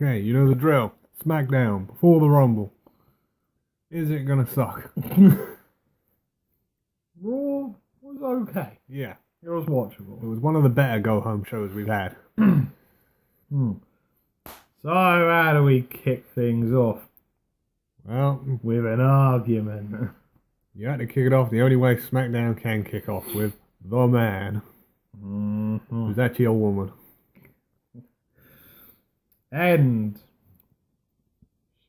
Okay, you know the drill. Smackdown, before the Rumble. Is it gonna suck? Raw was okay. Yeah. It was watchable. It was one of the better go-home shows we've had. So how do we kick things off? Well, With an argument. you had to kick it off the only way Smackdown can kick off, with the man. Who's actually a woman. And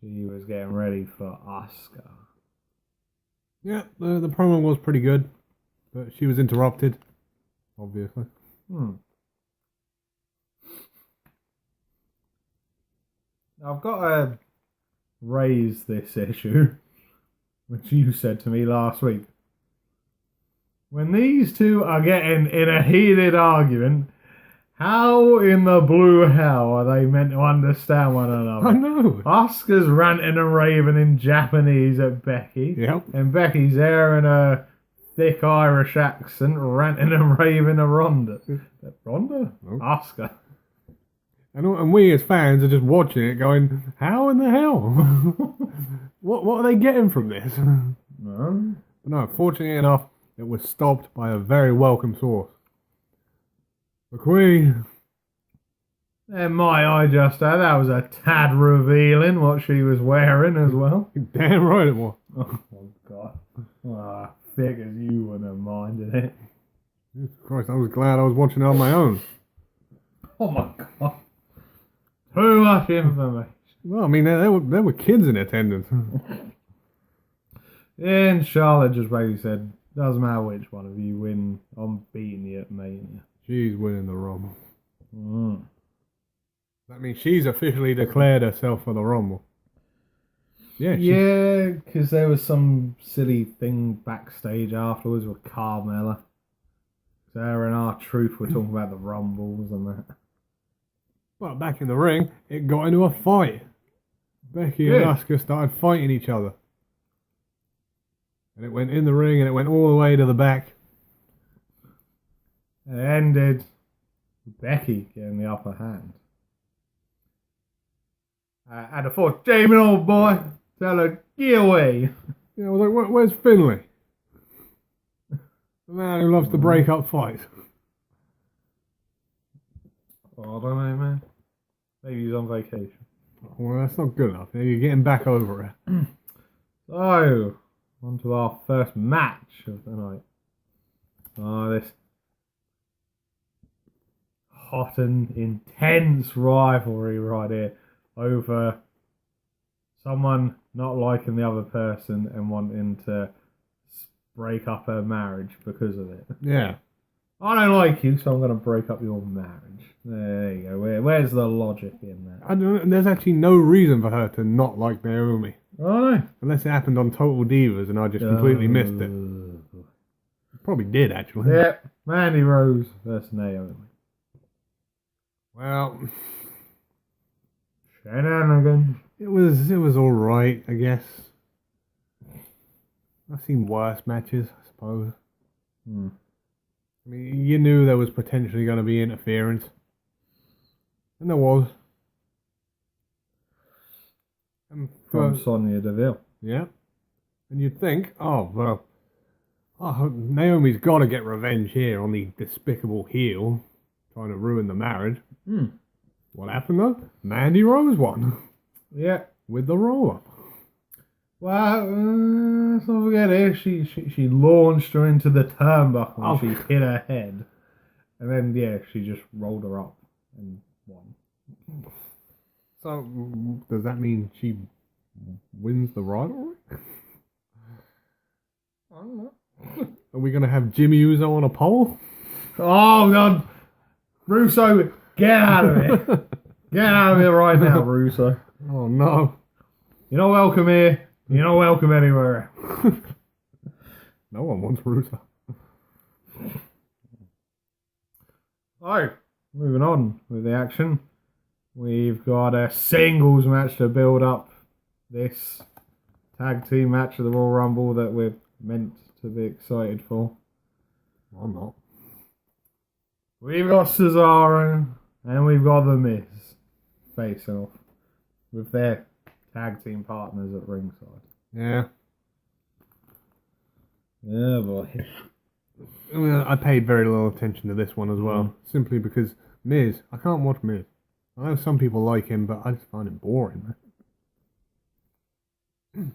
she was getting ready for Asuka. Yeah, the promo was pretty good, but she was interrupted, obviously. I've got to raise this issue, which you said to me last week. When these two are getting in a heated argument, how in the blue hell are they meant to understand one another? I know. Asuka's ranting and raving in Japanese at Becky. Yep. And Becky's there in a thick Irish accent, ranting and raving at Ronda. Ronda? Nope. Asuka. And we as fans are just watching it going, how in the hell? What are they getting from this? No. But no, fortunately enough, it was stopped by a very welcome source. The Queen. And my eye just had, that was a tad revealing what she was wearing as well. Damn right it was. Oh, God. Thick as you wouldn't have minded it. Jesus Christ, I was glad I was watching it on my own. Oh my God. Too much information. Well, I mean, there were kids in attendance. And Charlotte just basically said, doesn't matter which one of you win, I'm beating you at Mania. She's winning the Rumble. That means she's officially declared herself for the Rumble. Yeah, because there was some silly thing backstage afterwards with Carmella. Sarah and R-Truth were talking about the Rumbles and that. But back in the ring, it got into a fight. Becky and Asuka started fighting each other. And it went in the ring and it went all the way to the back. It ended with Becky getting the upper hand. And I thought, Damon, old boy, tell her, get away. Yeah, I was like, where's Finlay? The man who loves to break up fights. Oh, I don't know, man. Maybe he's on vacation. Well, that's not good enough. You're getting back over it. So, on to our first match of the night. This hot and intense rivalry right here over someone not liking the other person and wanting to break up her marriage because of it. Yeah. I don't like you, so I'm going to break up your marriage. There you go. Where's the logic in that? I don't know, there's actually no reason for her to not like Naomi. Oh, no. Unless it happened on Total Divas and I just completely missed it. Probably did, actually. Yeah, Mandy Rose versus Naomi. Well, shenanigans. it was alright, I guess. I've seen worse matches, I suppose. I mean, you knew there was potentially going to be interference. And there was. And From Sonya Deville. Yeah. And you'd think, Naomi's got to get revenge here on the despicable heel trying to ruin the marriage. What happened though? Mandy Rose won. Yeah. With the roll-up. Well, let's not forget it. She launched her into the turnbuckle and she hit her head. And then, she just rolled her up and won. So, does that mean she wins the rivalry? I don't know. Are we going to have Jimmy Uso on a pole? Oh, God. Russo, get out of it. Get out of here right now, Russo. Oh, no. You're not welcome here. You're not welcome anywhere. No one wants Russo. So, moving on with the action. We've got a singles match to build up this tag team match of the Royal Rumble that we're meant to be excited for. I'm not. We've got Cesaro and we've got The Miz facing off. with their tag team partners at ringside. Yeah. Oh boy. I mean, I paid very little attention to this one as well, simply because Miz, I can't watch Miz. I know some people like him, but I just find it boring, man.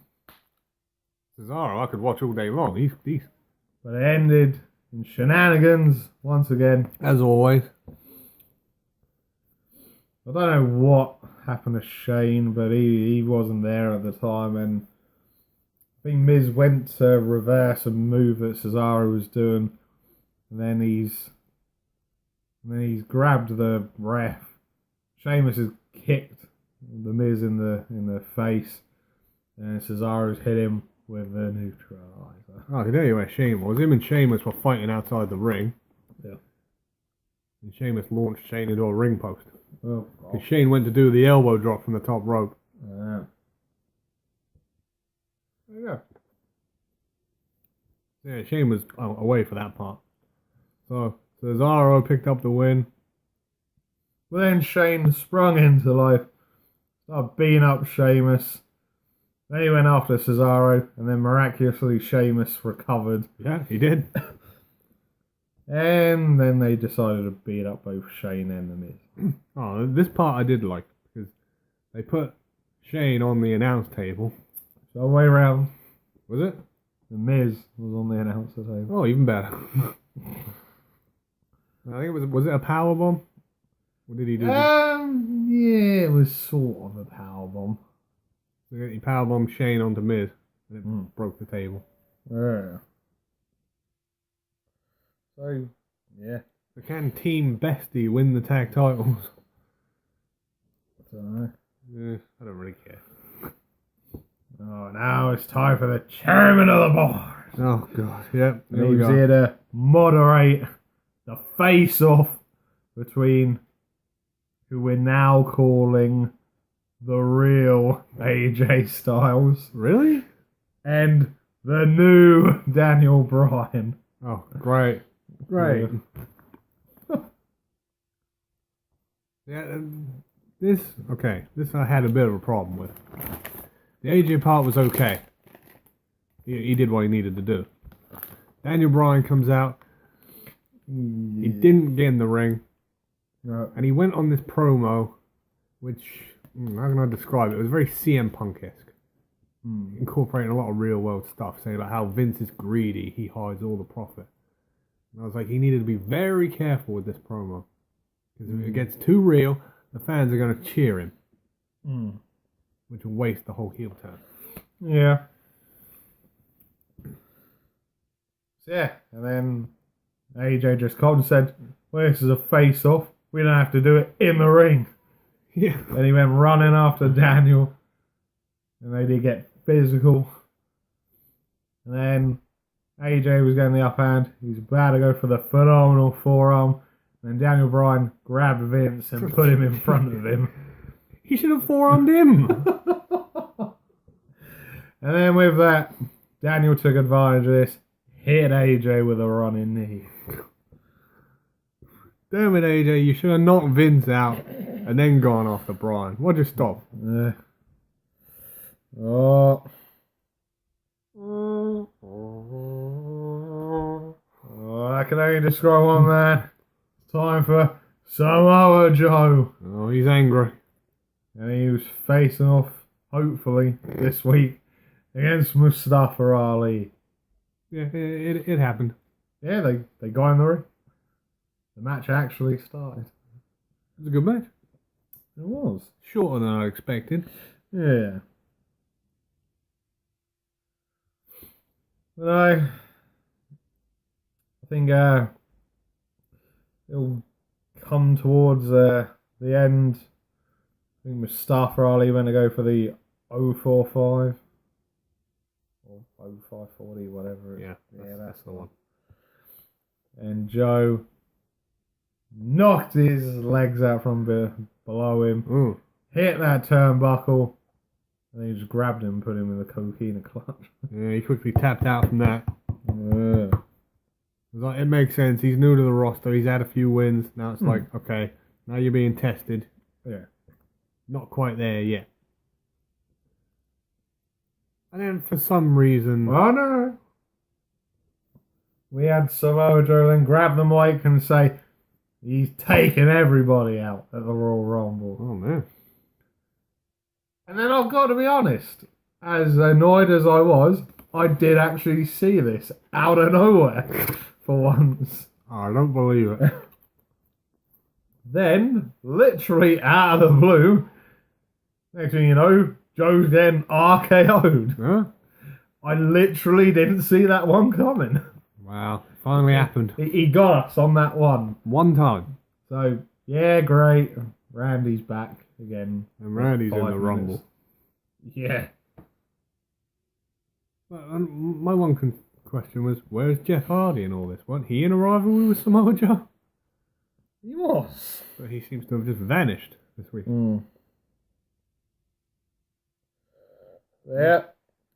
Cesaro, I could watch all day long. He's decent. But it ended in shenanigans once again. As always. I don't know what happened to Shane, but he wasn't there at the time, and I think Miz went to reverse a move that Cesaro was doing, and then he's grabbed the ref. Sheamus has kicked the Miz in the face, and Cesaro's hit him with the neutralizer. Oh, I can tell you where Shane was. Him and Sheamus were fighting outside the ring. Yeah. And Sheamus launched Shane into a ring post. Oh, Because Shane went to do the elbow drop from the top rope. yeah. Yeah. Yeah, Shane was away for that part. So Cesaro picked up the win. But then Shane sprung into life, started beating up Sheamus. Then he went after Cesaro, and then miraculously Sheamus recovered. Yeah, he did. And then they decided to beat up both Shane and The Miz. Oh, this part I did like, because they put Shane on the announce table. So all the way around, Was it? The Miz was on the announcer table. Oh, even better. I think it was it a power bomb? What did he do? Yeah, it was sort of a powerbomb. He power bombed Shane onto Miz, and it broke the table. Yeah. So, yeah. So can Team Bestie win the tag titles? I don't know. Yeah, I don't really care. Oh, now it's time for the chairman of the board. Oh god, yep. And he was here to moderate the face-off between who we're now calling the real AJ Styles Really? and the new Daniel Bryan. Oh, great. Great. Yeah, this I had a bit of a problem with. The AJ part was okay. He did what he needed to do. Daniel Bryan comes out. He didn't get in the ring. No. And he went on this promo, which, how can I describe it? It was very CM Punk-esque. Incorporating a lot of real world stuff, saying about how Vince is greedy, he hides all the profit. And I was like, he needed to be very careful with this promo. Because if it gets too real, the fans are going to cheer him. Which will waste the whole heel turn. Yeah. So yeah, and then AJ just called and said, well, this is a face-off. We don't have to do it in the ring. Yeah. Then he went running after Daniel. And they did get physical. And then AJ was getting the upper hand. He was about to go for the phenomenal forearm. And then Daniel Bryan grabbed Vince and put him in front of him. He should have forearmed him. And then with that, Daniel took advantage of this. Hit AJ with a running knee. Damn it, AJ, you should have knocked Vince out and then gone after Bryan. Why'd you stop? Oh, I can only describe one man. It's time for Samoa Joe. Oh, he's angry. And he was facing off, hopefully, this week against Mustafa Ali. Yeah, it happened. Yeah, they got in the ring. The match actually started. It was a good match. It was. Shorter than I expected. Yeah. But I think it'll come towards the end. I think Mustafa Ali went to go for the 045 or 0540, whatever. Yeah, that's the one. And Joe knocked his legs out from below him, hit that turnbuckle, and then he just grabbed him and put him in the coquina clutch. Yeah, he quickly tapped out from that. Yeah. It was like, it makes sense. He's new to the roster. He's had a few wins. Now it's like, okay, now you're being tested. Yeah. Not quite there yet. And then for some reason, Oh no. We had Samoa Joe then grab the mic and say he's taking everybody out at the Royal Rumble. oh man, And then I've got to be honest, as annoyed as I was, I did actually see this out of nowhere for once. oh, I don't believe it. Then, literally out of the blue, next thing you know, Joe's getting RKO'd. Huh? I literally didn't see that one coming. Wow, finally happened. He got us on that one. One time. So, yeah, great. Randy's back again. And Randy's in 5 the minutes. Rumble. Yeah. My one question was, where's Jeff Hardy in all this? Wasn't he in a rivalry with Samoa Joe? He was. But he seems to have just vanished this week. Yeah.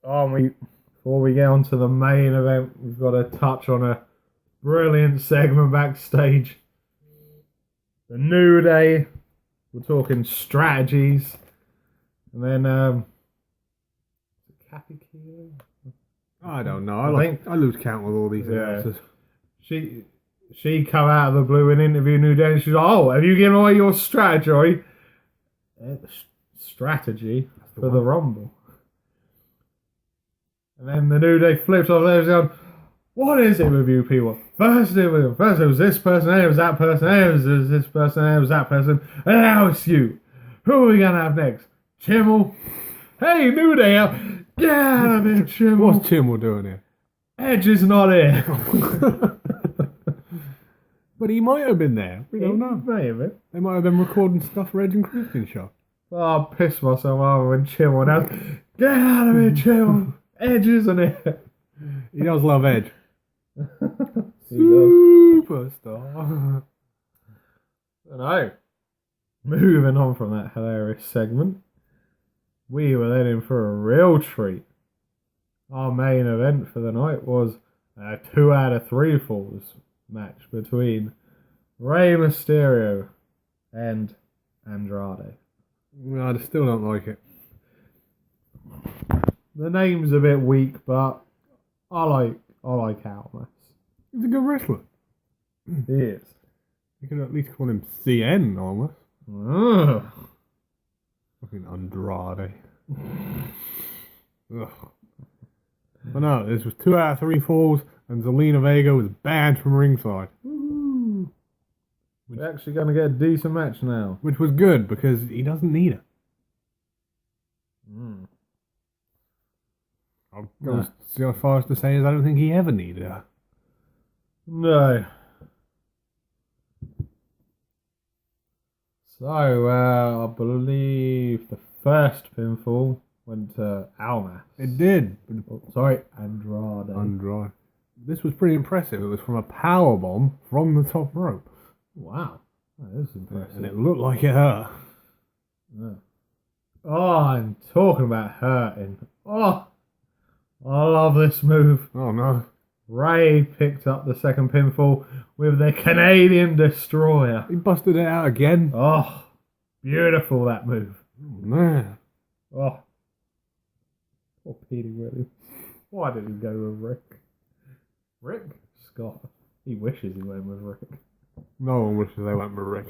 Before we get on to the main event, we've got to touch on a brilliant segment backstage. The New Day. We're talking strategies. And then, Kathy Keeler? I don't know. I lose count with all these announcers. She come out of the blue and interview New Day and she's like, oh, have you given away your strategy? Strategy for the Rumble. And then the New Day flips off there and going, what is it with you people? First it was this person, then it was that person, then it was this person, then it was that person, and now it's you. Who are we going to have next? Chimmel? Hey, New Day, get out of here, Chimmel. What's Chimmel doing here? Edge is not here. But he might have been there. We don't know. May have been. They might have been recording stuff for Edge and Christian show. Oh, I pissed myself off when Chimmel announced, get out of here, Chimmel. Edge isn't it? He does love Edge. He does. Superstar. No. Moving on from that hilarious segment, we were then in for a real treat. Our main event for the night was a 2 out of 3 falls match between Rey Mysterio and Andrade. I still don't like it. The name's a bit weak, but I like Almas. He's a good wrestler. He is. You could at least call him CN almost. Ugh. Fucking Andrade. Ugh. But no, this was 2 out of 3 falls, and Zelina Vega was banned from ringside. Ooh. We're actually going to get a decent match now. Which was good, because he doesn't need her. I'll go so far as to say as I don't think he ever needed her. No. So, I believe the first pinfall went to Almas. It did. Oh, sorry, Andrade. This was pretty impressive. It was from a power bomb from the top rope. Wow. That is impressive. And it looked like it hurt. Yeah. Oh, I'm talking about hurting. Oh, I love this move. Oh no. Ray picked up the second pinfall with the Canadian Destroyer. He busted it out again. Oh, beautiful that move. Oh, man. Oh. Poor Petey Williams. Why did he go with Rick? Rick? Scott. He wishes he went with Rick. No one wishes they went with Rick.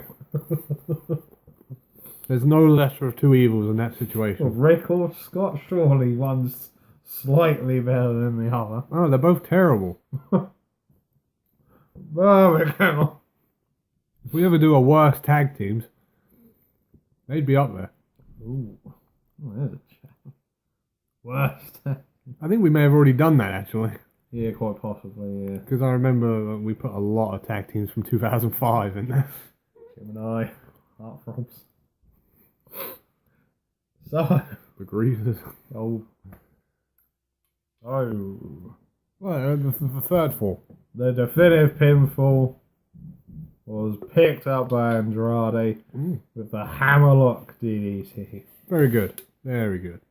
There's no lesser of two evils in that situation. Well, Rick or Scott? Surely one's slightly better than the other. Oh, they're both terrible. Oh, if we ever do a worst tag teams, they'd be up there. Ooh. Oh, there's a chat. Worst. I think we may have already done that, actually. Yeah, quite possibly, yeah. Because I remember we put a lot of tag teams from 2005 in there. Jim and I. Heartthrobs. So. The Greasers. Oh. Well, the third fall. The definitive pinfall was picked up by Andrade with the hammerlock DDT. Very good. Very good.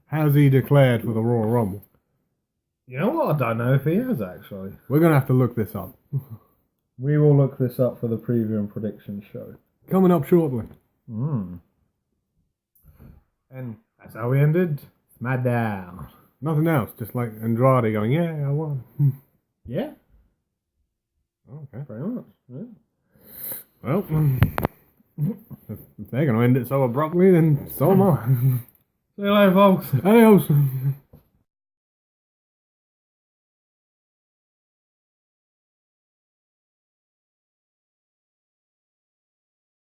How's he declared for the Royal Rumble? You know what? I don't know if he has, actually. We're going to have to look this up. We will look this up for the preview and prediction show. Coming up shortly. And that's how we ended Smackdown. Nothing else, just like Andrade going, yeah, I won. Yeah, Okay. pretty much. Yeah. Well, if they're going to end it so abruptly, then so am I. See you later, folks. Adios.